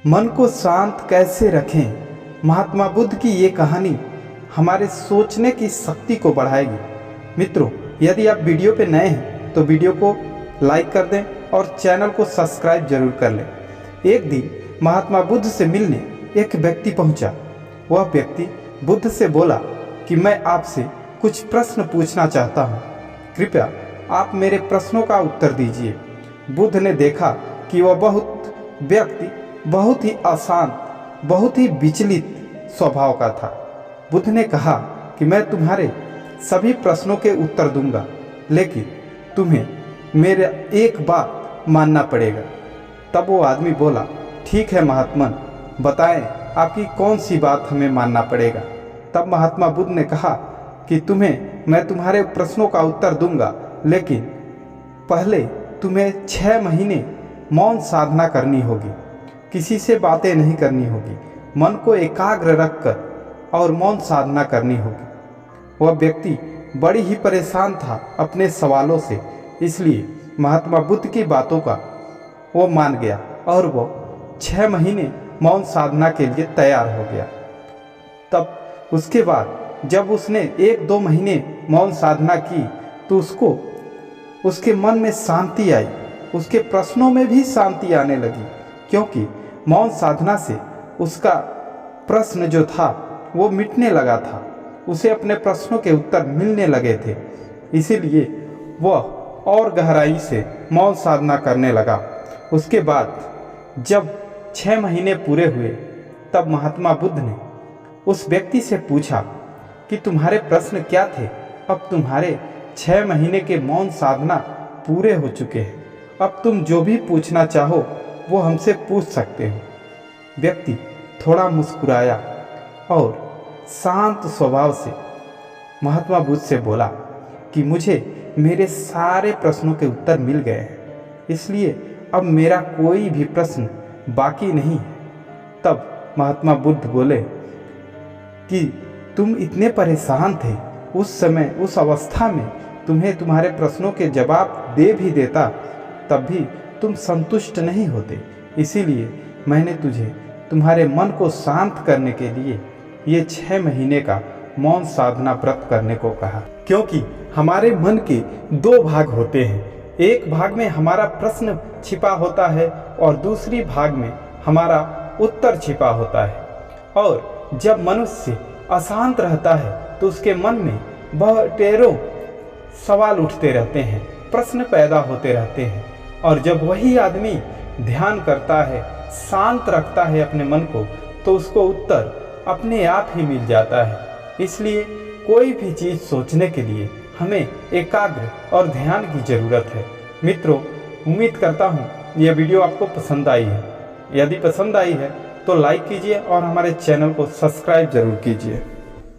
मन को शांत कैसे रखें। महात्मा बुद्ध की ये कहानी हमारे सोचने की शक्ति को बढ़ाएगी। मित्रों, यदि आप वीडियो पे नए हैं तो वीडियो को लाइक कर दें और चैनल को सब्सक्राइब जरूर कर लें। एक दिन महात्मा बुद्ध से मिलने एक व्यक्ति पहुंचा। वह व्यक्ति बुद्ध से बोला कि मैं आपसे कुछ प्रश्न पूछना चाहता हूं, कृपया आप मेरे प्रश्नों का उत्तर दीजिए। बुद्ध ने देखा कि वह व्यक्ति बहुत ही अशांत, बहुत ही विचलित स्वभाव का था। बुद्ध ने कहा कि मैं तुम्हारे सभी प्रश्नों के उत्तर दूंगा, लेकिन तुम्हें मेरा एक बात मानना पड़ेगा। तब वो आदमी बोला, ठीक है महात्मन, बताएं आपकी कौन सी बात हमें मानना पड़ेगा। तब महात्मा बुद्ध ने कहा कि मैं तुम्हारे प्रश्नों का उत्तर दूंगा, लेकिन पहले तुम्हें 6 महीने मौन साधना करनी होगी, किसी से बातें नहीं करनी होगी, मन को एकाग्र रखकर और मौन साधना करनी होगी। वह व्यक्ति बड़ी ही परेशान था अपने सवालों से, इसलिए महात्मा बुद्ध की बातों का वो मान गया और वो 6 महीने मौन साधना के लिए तैयार हो गया। तब उसके बाद जब उसने 1-2 महीने मौन साधना की तो उसके मन में शांति आई, उसके प्रश्नों में भी शांति आने लगी, क्योंकि मौन साधना से उसका प्रश्न जो था वो मिटने लगा था, उसे अपने प्रश्नों के उत्तर मिलने लगे थे। इसीलिए वह और गहराई से मौन साधना करने लगा। उसके बाद जब 6 महीने पूरे हुए तब महात्मा बुद्ध ने उस व्यक्ति से पूछा कि तुम्हारे प्रश्न क्या थे। अब तुम्हारे 6 महीने के मौन साधना पूरे हो चुके हैं, अब तुम जो भी पूछना चाहो वो हमसे पूछ सकते हो। व्यक्ति थोड़ा मुस्कुराया और शांत स्वभाव से महात्मा बुद्ध से बोला कि मुझे मेरे सारे प्रश्नों के उत्तर मिल गए हैं, इसलिए अब मेरा कोई भी प्रश्न बाकी नहीं है। तब महात्मा बुद्ध बोले कि तुम इतने परेशान थे, उस समय उस अवस्था में तुम्हें तुम्हारे प्रश्नों के जवाब दे भी देता तब भी तुम संतुष्ट नहीं होते, इसीलिए मैंने तुझे तुम्हारे मन को शांत करने के लिए ये 6 महीने का मौन साधना व्रत करने को कहा। क्योंकि हमारे मन के 2 भाग होते हैं, एक भाग में हमारा प्रश्न छिपा होता है और दूसरी भाग में हमारा उत्तर छिपा होता है। और जब मनुष्य अशांत रहता है तो उसके मन में ढेरों सवाल उठते रहते हैं, प्रश्न पैदा होते रहते हैं। और जब वही आदमी ध्यान करता है, शांत रखता है अपने मन को, तो उसको उत्तर अपने आप ही मिल जाता है। इसलिए कोई भी चीज़ सोचने के लिए हमें एकाग्र और ध्यान की ज़रूरत है। मित्रों, उम्मीद करता हूँ यह वीडियो आपको पसंद आई है। यदि पसंद आई है तो लाइक कीजिए और हमारे चैनल को सब्सक्राइब जरूर कीजिए।